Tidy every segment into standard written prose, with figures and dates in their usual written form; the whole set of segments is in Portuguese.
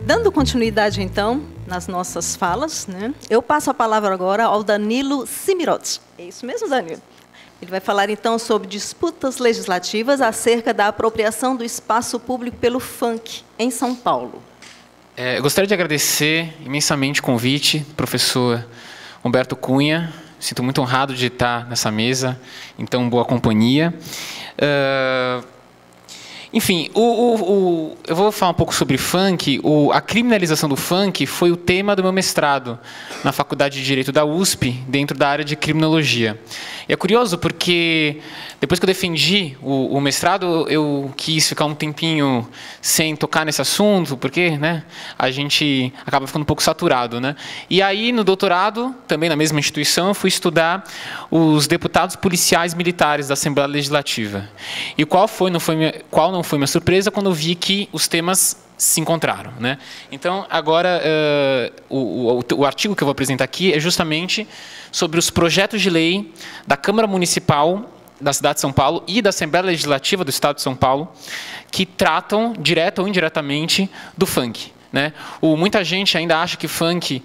Dando continuidade, então, nas nossas falas, né, eu passo a palavra agora ao Danilo Simirotti. É isso mesmo, Danilo? Ele vai falar, então, sobre disputas legislativas acerca da apropriação do espaço público pelo funk em São Paulo. Eu gostaria de agradecer imensamente o convite, professor Humberto Cunha. Sinto muito honrado de estar nessa mesa, em tão boa companhia. Enfim, eu vou falar um pouco sobre funk. A criminalização do funk foi o tema do meu mestrado na Faculdade de Direito da USP, dentro da área de criminologia. E é curioso porque, depois que eu defendi o mestrado, eu quis ficar um tempinho sem tocar nesse assunto, porque, né, a gente acaba ficando um pouco saturado, né? E aí, no doutorado, também na mesma instituição, eu fui estudar os deputados policiais militares da Assembleia Legislativa. E qual não foi minha surpresa quando eu vi que os temas se encontraram, né? Então, agora, o artigo que eu vou apresentar aqui é justamente sobre os projetos de lei da Câmara Municipal da cidade de São Paulo e da Assembleia Legislativa do Estado de São Paulo, que tratam, direta ou indiretamente, do funk, né? Muita gente ainda acha que funk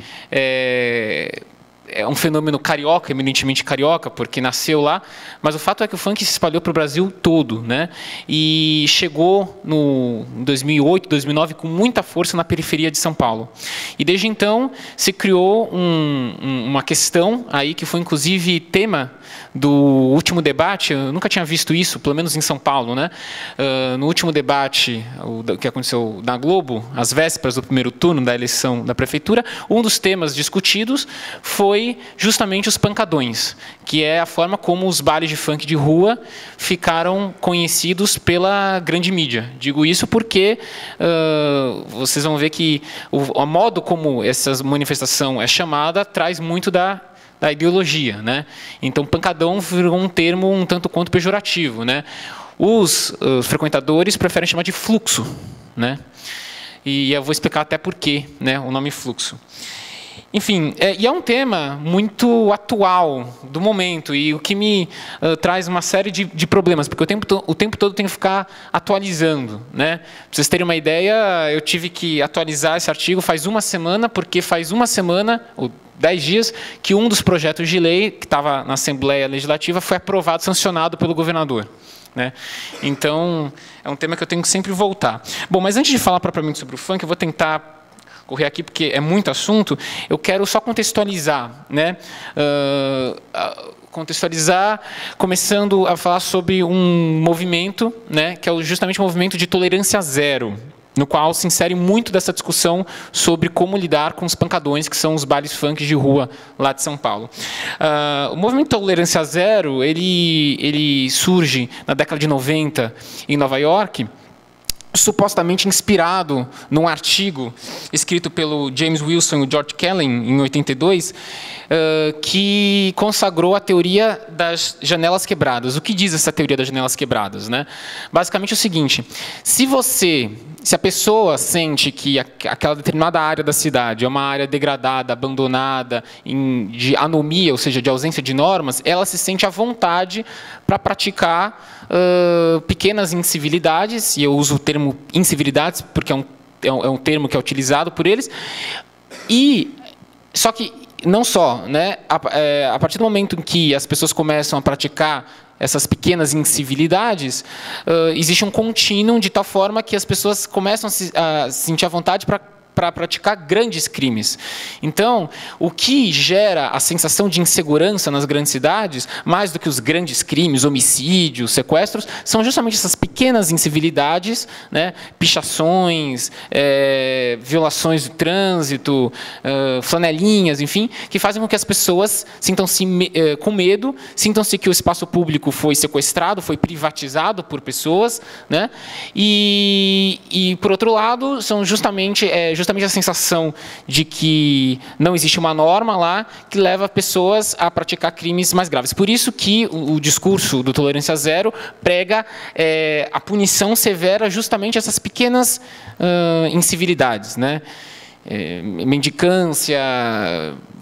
é um fenômeno carioca, eminentemente carioca, porque nasceu lá, mas o fato é que o funk se espalhou para o Brasil todo, né? E chegou em 2008, 2009 com muita força na periferia de São Paulo. E desde então se criou uma questão aí que foi inclusive tema do último debate. Eu nunca tinha visto isso, pelo menos em São Paulo, né? No último debate que aconteceu na Globo, às vésperas do primeiro turno da eleição da prefeitura, um dos temas discutidos foi justamente os pancadões, que é a forma como os bailes de funk de rua ficaram conhecidos pela grande mídia. Digo isso porque vocês vão ver que o modo como essa manifestação é chamada traz muito da ideologia, né? Então, pancadão virou um termo um tanto quanto pejorativo, né? Os frequentadores preferem chamar de fluxo, né? E eu vou explicar até por quê, né, o nome fluxo. Enfim, e é um tema muito atual do momento e o que me traz uma série de problemas, porque o tempo todo eu tenho que ficar atualizando, né? Para vocês terem uma ideia, eu tive que atualizar esse artigo faz uma semana, porque faz uma semana, ou 10 dias, que um dos projetos de lei que estava na Assembleia Legislativa foi aprovado, sancionado pelo governador, né? Então, é um tema que eu tenho que sempre voltar. Bom, mas antes de falar propriamente sobre o funk, eu vou tentar correr aqui, porque é muito assunto. Eu quero só contextualizar, né? Contextualizar, começando a falar sobre um movimento, né, que é justamente o movimento de tolerância zero, no qual se insere muito dessa discussão sobre como lidar com os pancadões, que são os bailes funk de rua lá de São Paulo. O movimento de tolerância zero, ele surge na década de 90 em Nova York, supostamente inspirado num artigo escrito pelo James Wilson e o George Kellen, em 82, que consagrou a teoria das janelas quebradas. O que diz essa teoria das janelas quebradas, né? Basicamente é o seguinte: se a pessoa sente que aquela determinada área da cidade é uma área degradada, abandonada, de anomia, ou seja, de ausência de normas, ela se sente à vontade para praticar pequenas incivilidades, e eu uso o termo incivilidades porque é um termo que é utilizado por eles, só que não só, né? A partir do momento em que as pessoas começam a praticar essas pequenas incivilidades, existe um contínuo de tal forma que as pessoas começam a se sentir à vontade para praticar grandes crimes. Então, o que gera a sensação de insegurança nas grandes cidades, mais do que os grandes crimes, homicídios, sequestros, são justamente essas pequenas incivilidades, né, pichações, violações de trânsito, flanelinhas, enfim, que fazem com que as pessoas sintam-se com medo, sintam-se que o espaço público foi sequestrado, foi privatizado por pessoas, né, e por outro lado, são justamente justamente a sensação de que não existe uma norma lá que leva pessoas a praticar crimes mais graves. Por isso que o discurso do Tolerância Zero prega a punição severa justamente a essas pequenas incivilidades, né? Mendicância,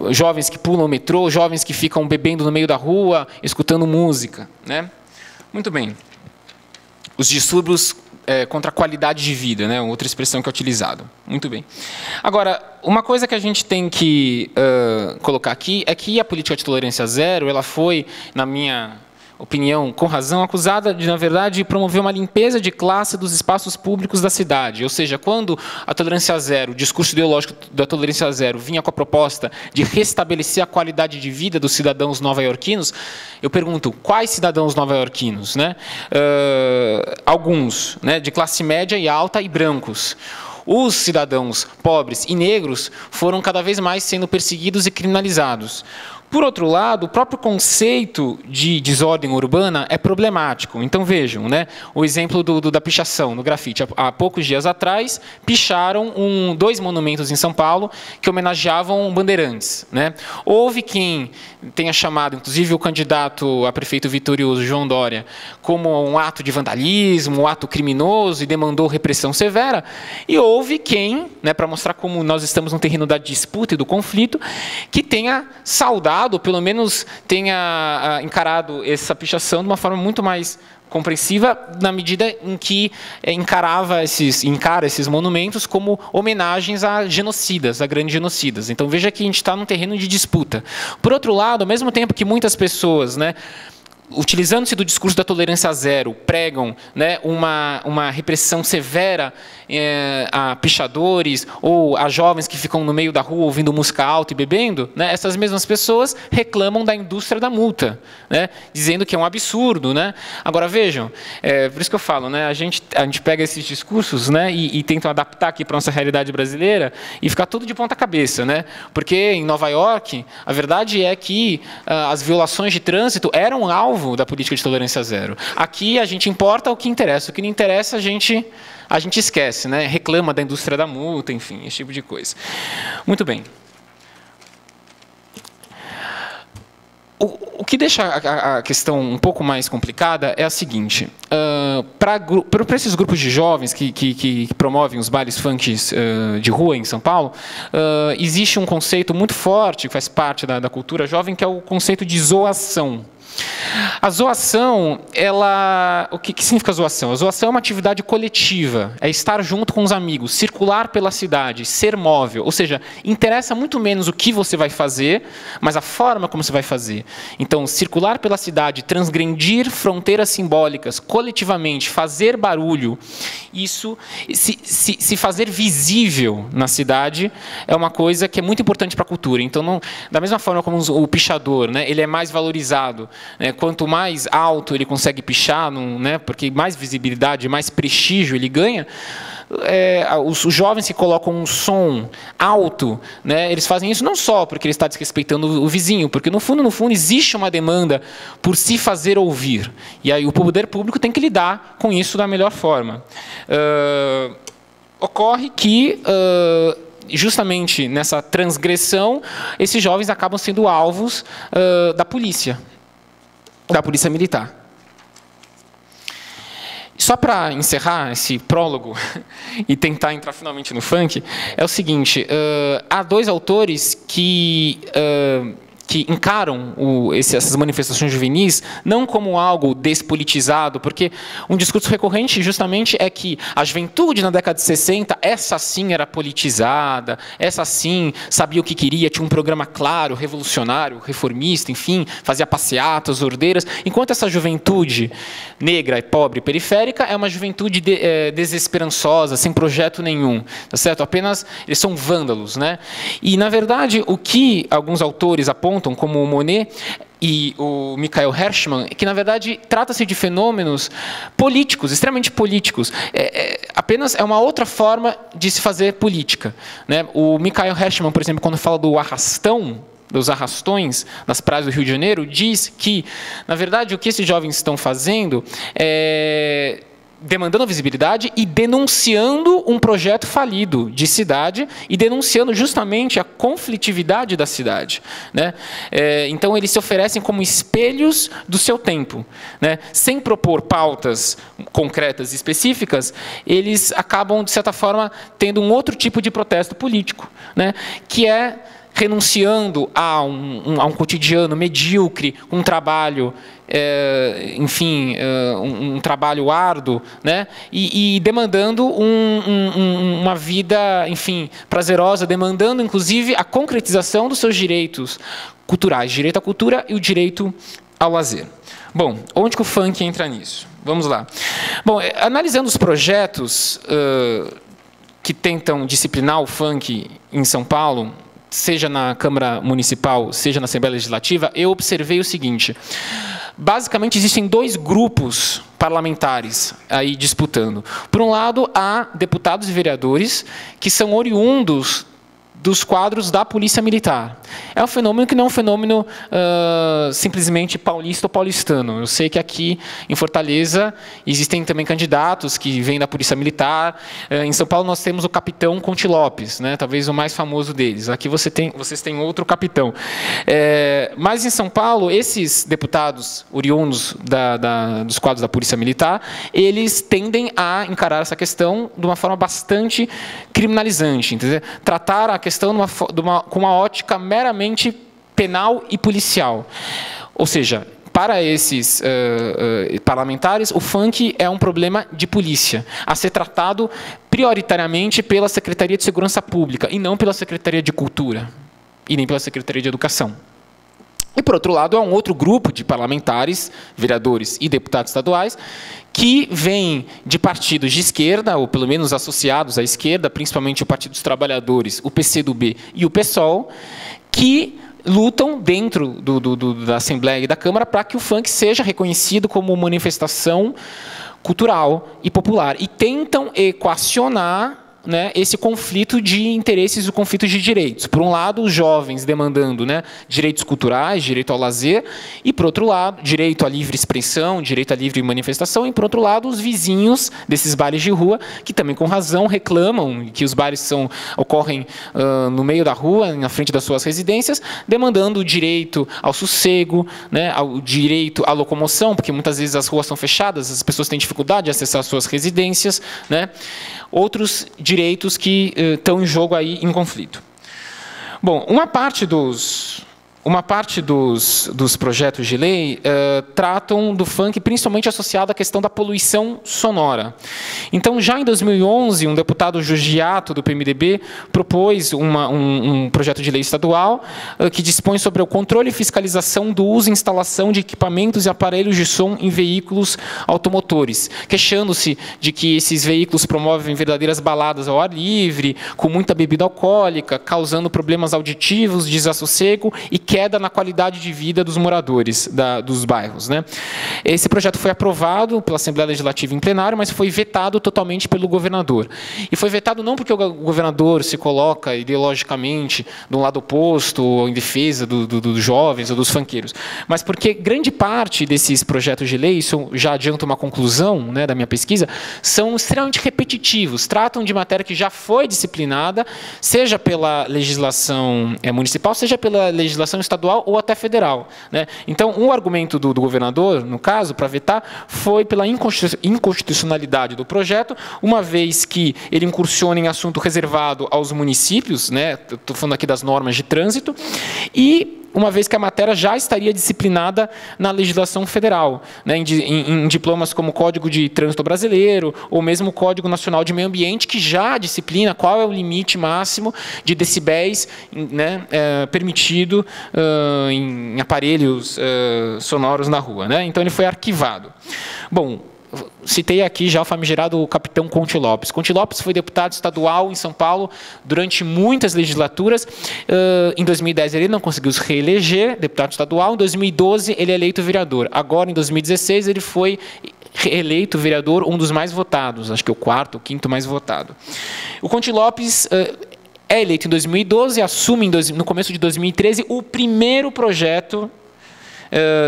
jovens que pulam o metrô, jovens que ficam bebendo no meio da rua, escutando música, né? Muito bem. Os distúrbios contra a qualidade de vida, né? Outra expressão que é utilizada. Muito bem. Agora, uma coisa que a gente tem que colocar aqui é que a política de tolerância zero, ela foi, na minha opinião, com razão, acusada de, na verdade, promover uma limpeza de classe dos espaços públicos da cidade. Ou seja, quando a tolerância zero, o discurso ideológico da tolerância zero vinha com a proposta de restabelecer a qualidade de vida dos cidadãos nova-iorquinos, eu pergunto, quais cidadãos nova-iorquinos, né? Alguns, né, de classe média e alta e brancos. Os cidadãos pobres e negros foram cada vez mais sendo perseguidos e criminalizados. Por outro lado, o próprio conceito de desordem urbana é problemático. Então, vejam, né, o exemplo da pichação no grafite. Há poucos dias atrás, picharam 2 monumentos em São Paulo que homenageavam bandeirantes, né? Houve quem tenha chamado, inclusive o candidato a prefeito vitorioso, João Dória, como um ato de vandalismo, um ato criminoso e demandou repressão severa. E houve quem, né, para mostrar como nós estamos no terreno da disputa e do conflito, que tenha saudado, ou pelo menos tenha encarado essa pichação de uma forma muito mais compreensiva, na medida em que encara esses monumentos como homenagens a genocidas, a grandes genocidas. Então, veja que a gente está num terreno de disputa. Por outro lado, ao mesmo tempo que muitas pessoas, né, utilizando-se do discurso da tolerância zero, pregam, né, uma repressão severa a pichadores ou a jovens que ficam no meio da rua ouvindo música alta e bebendo, né, essas mesmas pessoas reclamam da indústria da multa, né, dizendo que é um absurdo, né? Agora, vejam, por isso que eu falo, né, a gente pega esses discursos, né, e tenta adaptar aqui para a nossa realidade brasileira e ficar tudo de ponta cabeça, né? Porque em Nova York, a verdade é que as violações de trânsito eram alvo da política de tolerância zero. Aqui a gente importa o que interessa. O que não interessa a gente esquece, né? Reclama da indústria da multa, enfim, esse tipo de coisa. Muito bem. O que deixa a questão um pouco mais complicada é a seguinte: para esses grupos de jovens que promovem os bailes funks de rua em São Paulo, existe um conceito muito forte que faz parte da cultura jovem, que é o conceito de zoação. A zoação, o que significa zoação? A zoação é uma atividade coletiva, é estar junto com os amigos, circular pela cidade, ser móvel, ou seja, interessa muito menos o que você vai fazer, mas a forma como você vai fazer. Então, circular pela cidade, transgredir fronteiras simbólicas, coletivamente, fazer barulho, isso, se fazer visível na cidade, é uma coisa que é muito importante para a cultura. Então, da mesma forma como o pichador, né, ele é mais valorizado, quanto mais alto ele consegue pichar, né, porque mais visibilidade, mais prestígio ele ganha, os jovens que colocam um som alto, né, eles fazem isso não só porque ele está desrespeitando o vizinho, porque no fundo existe uma demanda por se fazer ouvir. E aí o poder público tem que lidar com isso da melhor forma. Ocorre que justamente nessa transgressão, esses jovens acabam sendo alvos da polícia militar. Só para encerrar esse prólogo e tentar entrar finalmente no funk, é o seguinte: há 2 autores que encaram essas manifestações juvenis não como algo despolitizado, porque um discurso recorrente justamente é que a juventude na década de 60, essa sim era politizada, essa sim sabia o que queria, tinha um programa claro, revolucionário, reformista, enfim, fazia passeatas, ordeiras, enquanto essa juventude negra, pobre, periférica, é uma juventude desesperançosa, sem projeto nenhum, tá certo? Apenas eles são vândalos, né? E, na verdade, o que alguns autores apontam, como o Monet e o Michael Hershman, que, na verdade, trata-se de fenômenos políticos, extremamente políticos. Apenas é uma outra forma de se fazer política, né? O Michael Hershman, por exemplo, quando fala do arrastão, dos arrastões nas praias do Rio de Janeiro, diz que, na verdade, o que esses jovens estão fazendo demandando a visibilidade e denunciando um projeto falido de cidade e denunciando justamente a conflitividade da cidade, né? Então, eles se oferecem como espelhos do seu tempo, né? Sem propor pautas concretas e específicas, eles acabam, de certa forma, tendo um outro tipo de protesto político, né? Que é renunciando a um cotidiano medíocre, um trabalho, enfim, um trabalho árduo, né? E demandando uma vida, enfim, prazerosa, demandando, inclusive, a concretização dos seus direitos culturais, direito à cultura e o direito ao lazer. Bom, onde que o funk entra nisso? Vamos lá. Bom, analisando os projetos que tentam disciplinar o funk em São Paulo, seja na Câmara Municipal, seja na Assembleia Legislativa, eu observei o seguinte: basicamente existem dois grupos parlamentares aí disputando. Por um lado, há deputados e vereadores que são oriundos dos quadros da Polícia Militar. É um fenômeno que não é um fenômeno simplesmente paulista ou paulistano. Eu sei que aqui em Fortaleza existem também candidatos que vêm da Polícia Militar. Em São Paulo nós temos o capitão Conte Lopes, né? Talvez o mais famoso deles. Aqui vocês têm outro capitão. Mas em São Paulo, esses deputados oriundos dos quadros da Polícia Militar, eles tendem a encarar essa questão de uma forma bastante criminalizante, entendeu? Tratar a questão com uma ótica meramente penal e policial. Ou seja, para esses parlamentares, o funk é um problema de polícia, a ser tratado prioritariamente pela Secretaria de Segurança Pública, e não pela Secretaria de Cultura, e nem pela Secretaria de Educação. E, por outro lado, há um outro grupo de parlamentares, vereadores e deputados estaduais, que vêm de partidos de esquerda, ou pelo menos associados à esquerda, principalmente o Partido dos Trabalhadores, o PCdoB e o PSOL, que lutam dentro da Assembleia e da Câmara para que o funk seja reconhecido como manifestação cultural e popular, e tentam equacionar, né, esse conflito de interesses, o conflito de direitos. Por um lado, os jovens demandando, né, direitos culturais, direito ao lazer, e, por outro lado, direito à livre expressão, direito à livre manifestação, e, por outro lado, os vizinhos desses bares de rua, que também, com razão, reclamam que os bares ocorrem no meio da rua, na frente das suas residências, demandando o direito ao sossego, né, ao direito à locomoção, porque muitas vezes as ruas são fechadas, as pessoas têm dificuldade de acessar as suas residências, né? Outros direitos que estão em jogo aí em conflito. Bom, uma parte dos projetos de lei tratam do funk principalmente associado à questão da poluição sonora. Então, já em 2011, um deputado Giugiato, do PMDB, propôs um projeto de lei estadual que dispõe sobre o controle e fiscalização do uso e instalação de equipamentos e aparelhos de som em veículos automotores, queixando-se de que esses veículos promovem verdadeiras baladas ao ar livre, com muita bebida alcoólica, causando problemas auditivos, desassossego e queda na qualidade de vida dos moradores dos bairros, né? Esse projeto foi aprovado pela Assembleia Legislativa em plenário, mas foi vetado totalmente pelo governador. E foi vetado não porque o governador se coloca ideologicamente de um lado oposto, ou em defesa dos jovens ou dos funkeiros, mas porque grande parte desses projetos de lei, isso já adianto uma conclusão, né, da minha pesquisa, são extremamente repetitivos, tratam de matéria que já foi disciplinada, seja pela legislação municipal, seja pela legislação estadual ou até federal, né? Então, um argumento do governador, no caso, para vetar, foi pela inconstitucionalidade do projeto, uma vez que ele incursiona em assunto reservado aos municípios, né? Estou falando aqui das normas de trânsito, e uma vez que a matéria já estaria disciplinada na legislação federal, né, em diplomas como o Código de Trânsito Brasileiro, ou mesmo o Código Nacional de Meio Ambiente, que já disciplina qual é o limite máximo de decibéis, né, permitido em aparelhos sonoros na rua, né? Então, ele foi arquivado. Bom, citei aqui já o famigerado capitão Conte Lopes. Conte Lopes foi deputado estadual em São Paulo durante muitas legislaturas. Em 2010 ele não conseguiu se reeleger, deputado estadual. Em 2012 ele é eleito vereador. Agora, em 2016, ele foi reeleito vereador, um dos mais votados, acho que o quarto ou quinto mais votado. O Conte Lopes é eleito em 2012, assume no começo de 2013 o primeiro projeto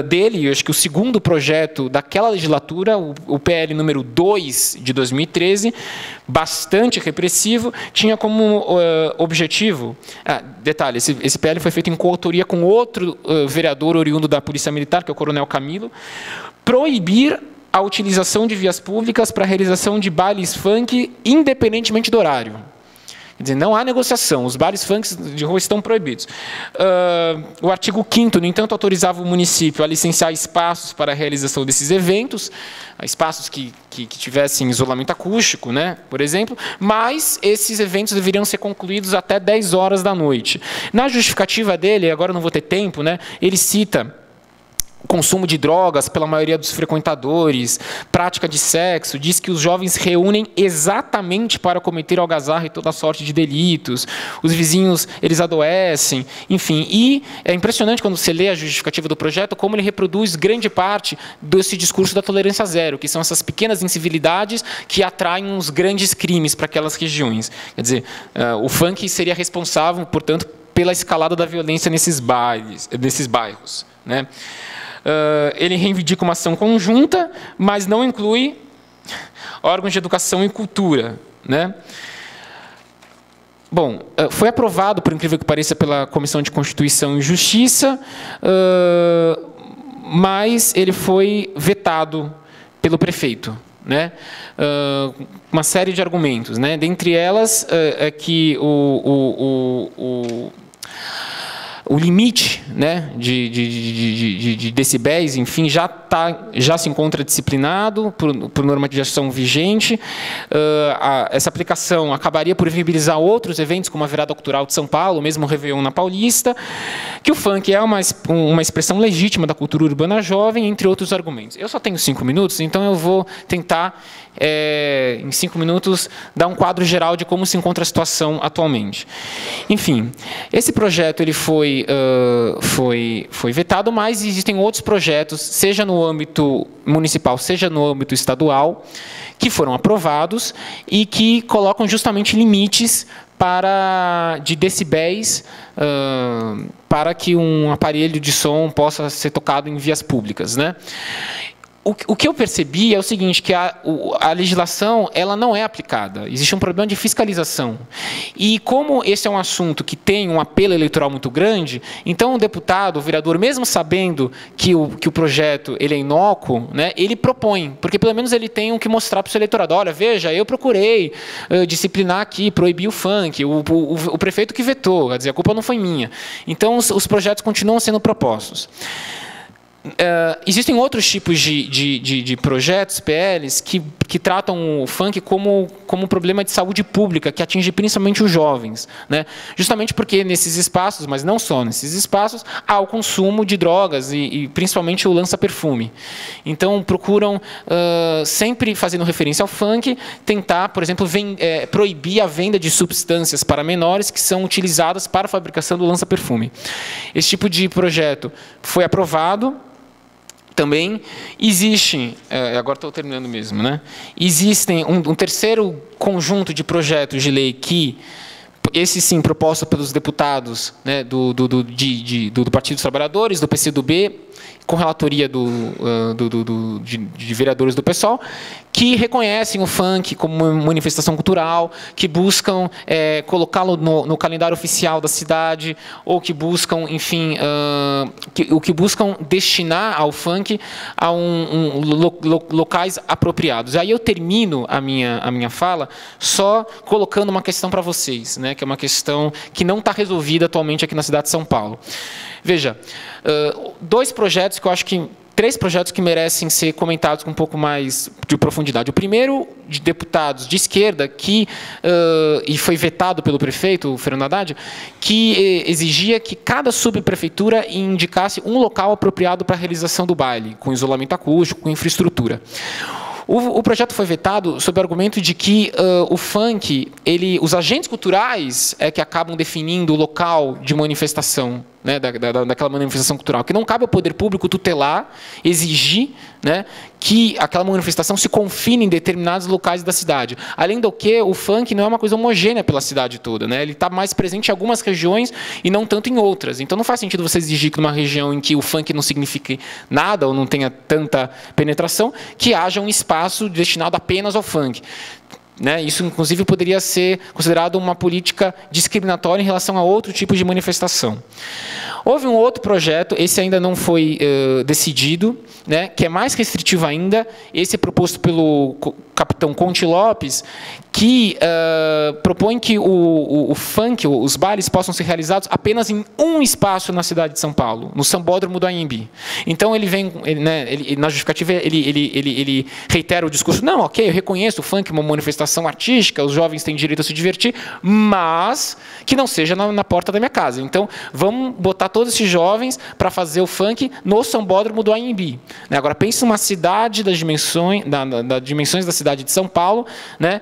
dele, eu acho que o segundo projeto daquela legislatura, o PL número 2 de 2013, bastante repressivo, tinha como objetivo... detalhe, esse PL foi feito em coautoria com outro vereador oriundo da Polícia Militar, que é o Coronel Camilo, proibir a utilização de vias públicas para a realização de bailes funk, independentemente do horário. Quer dizer, não há negociação, os bailes funk de rua estão proibidos. O artigo 5º, no entanto, autorizava o município a licenciar espaços para a realização desses eventos, espaços que tivessem isolamento acústico, né, por exemplo, mas esses eventos deveriam ser concluídos até 10 horas da noite. Na justificativa dele, agora não vou ter tempo, né, ele cita o consumo de drogas pela maioria dos frequentadores, prática de sexo, diz que os jovens reúnem exatamente para cometer algazarra e toda sorte de delitos, os vizinhos, eles adoecem, enfim. E é impressionante quando você lê a justificativa do projeto, como ele reproduz grande parte desse discurso da tolerância zero, que são essas pequenas incivilidades que atraem uns grandes crimes para aquelas regiões. Quer dizer, o funk seria responsável, portanto, pela escalada da violência nesses bairros, né? Ele reivindica uma ação conjunta, mas não inclui órgãos de educação e cultura, né? Bom, foi aprovado, por incrível que pareça, pela Comissão de Constituição e Justiça, mas ele foi vetado pelo prefeito, né? Uma série de argumentos, né? Dentre elas é que o limite, né, de decibéis, enfim, já se encontra disciplinado por normatização vigente. Essa aplicação acabaria por viabilizar outros eventos, como a Virada Cultural de São Paulo, mesmo o Réveillon na Paulista, que o funk é uma expressão legítima da cultura urbana jovem, entre outros argumentos. Eu só tenho 5 minutos, então eu vou tentar, em 5 minutos, dar um quadro geral de como se encontra a situação atualmente. Enfim, esse projeto ele foi vetado, mas existem outros projetos, seja no âmbito municipal, seja no âmbito estadual, que foram aprovados e que colocam justamente limites de decibéis para que um aparelho de som possa ser tocado em vias públicas, né? O que eu percebi é o seguinte, que a legislação ela não é aplicada. Existe um problema de fiscalização. E como esse é um assunto que tem um apelo eleitoral muito grande, então o deputado, o vereador, mesmo sabendo que o projeto ele é inócuo, né, ele propõe, porque pelo menos ele tem que mostrar para o seu eleitorado, olha, veja, eu procurei disciplinar aqui, proibir o funk, o prefeito que vetou, quer dizer, a culpa não foi minha. Então os projetos continuam sendo propostos. Existem outros tipos de projetos, PLs, que tratam o funk como um problema de saúde pública, que atinge principalmente os jovens, né? Justamente porque nesses espaços, mas não só nesses espaços, há o consumo de drogas e principalmente o lança-perfume. Então, procuram, sempre fazendo referência ao funk, tentar, por exemplo, proibir a venda de substâncias para menores que são utilizadas para a fabricação do lança-perfume. Esse tipo de projeto foi aprovado. Também existe, agora estou terminando mesmo, né? Existem um terceiro conjunto de projetos de lei que, esse sim, proposto pelos deputados, né, do Partido dos Trabalhadores, do PCdoB, com relatoria de vereadores do PSOL, que reconhecem o funk como uma manifestação cultural, que buscam colocá-lo no calendário oficial da cidade, ou que buscam, enfim, que buscam destinar ao funk a locais apropriados. Aí eu termino a minha fala só colocando uma questão para vocês, né, que é uma questão que não está resolvida atualmente aqui na cidade de São Paulo. Veja, três projetos que merecem ser comentados com um pouco mais de profundidade. O primeiro, de deputados de esquerda, e foi vetado pelo prefeito, o Fernando Haddad, que exigia que cada subprefeitura indicasse um local apropriado para a realização do baile, com isolamento acústico, com infraestrutura. O projeto foi vetado sob o argumento de que o funk, os agentes culturais é que acabam definindo o local de manifestação né, daquela manifestação cultural, que não cabe ao poder público tutelar, exigir, né, que aquela manifestação se confine em determinados locais da cidade. Além do que, o funk não é uma coisa homogênea pela cidade toda, né? Ele está mais presente em algumas regiões e não tanto em outras. Então não faz sentido você exigir que numa região em que o funk não signifique nada ou não tenha tanta penetração, que haja um espaço destinado apenas ao funk. Né? Isso, inclusive, poderia ser considerado uma política discriminatória em relação a outro tipo de manifestação. Houve um outro projeto, esse ainda não foi decidido, né, que é mais restritivo ainda. Esse é proposto pelo capitão Conte Lopes, que propõe que o funk, os bailes, possam ser realizados apenas em um espaço na cidade de São Paulo, no Sambódromo do Anhembi. Então, ele vem, na justificativa, ele reitera o discurso: não, ok, eu reconheço o funk como uma manifestação artística, os jovens têm direito a se divertir, mas que não seja na porta da minha casa. Então, vamos botar todos esses jovens para fazer o funk no Sambódromo do Anhembi. Agora, pense numa cidade das dimensões da cidade de São Paulo, né,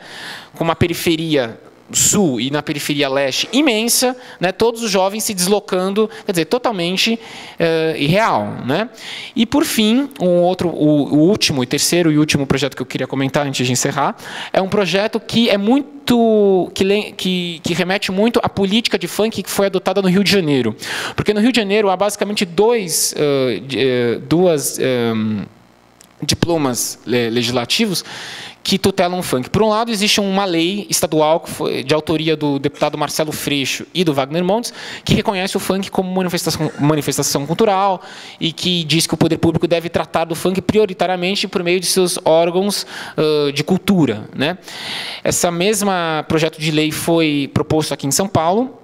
com uma periferia sul e na periferia leste imensa, né, todos os jovens se deslocando, quer dizer, totalmente irreal, né? E por fim, o último, terceiro e último projeto que eu queria comentar antes de encerrar, é um projeto que é muito que remete muito à política de funk que foi adotada no Rio de Janeiro, porque no Rio de Janeiro há basicamente duas diplomas legislativos que tutelam o funk. Por um lado, existe uma lei estadual que foi de autoria do deputado Marcelo Freixo e do Wagner Montes, que reconhece o funk como manifestação cultural e que diz que o poder público deve tratar do funk prioritariamente por meio de seus órgãos de cultura, né? Essa mesma projeto de lei foi proposto aqui em São Paulo,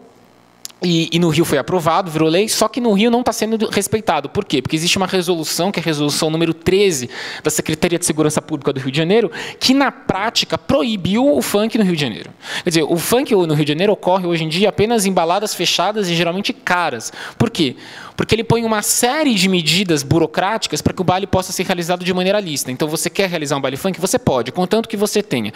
e no Rio foi aprovado, virou lei, só que no Rio não está sendo respeitado. Por quê? Porque existe uma resolução, que é a resolução número 13 da Secretaria de Segurança Pública do Rio de Janeiro, que na prática proibiu o funk no Rio de Janeiro. Quer dizer, o funk no Rio de Janeiro ocorre hoje em dia apenas em baladas fechadas e geralmente caras. Por quê? Porque ele põe uma série de medidas burocráticas para que o baile possa ser realizado de maneira lícita. Então, você quer realizar um baile funk? Você pode, contanto que você tenha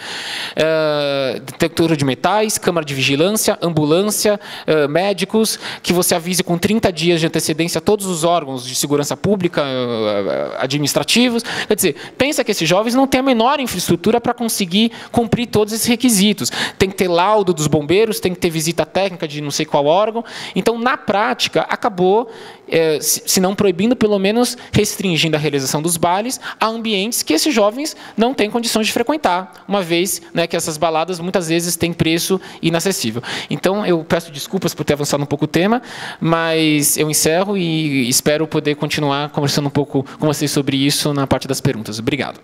detector de metais, câmara de vigilância, ambulância, médicos, que você avise com 30 dias de antecedência todos os órgãos de segurança pública, administrativos. Quer dizer, pensa que esses jovens não têm a menor infraestrutura para conseguir cumprir todos esses requisitos. Tem que ter laudo dos bombeiros, tem que ter visita técnica de não sei qual órgão. Então, na prática, acabou, se não proibindo, pelo menos restringindo a realização dos bailes a ambientes que esses jovens não têm condições de frequentar, uma vez, né, que essas baladas muitas vezes têm preço inacessível. Então, eu peço desculpas por ter avançado um pouco o tema, mas eu encerro e espero poder continuar conversando um pouco com vocês sobre isso na parte das perguntas. Obrigado.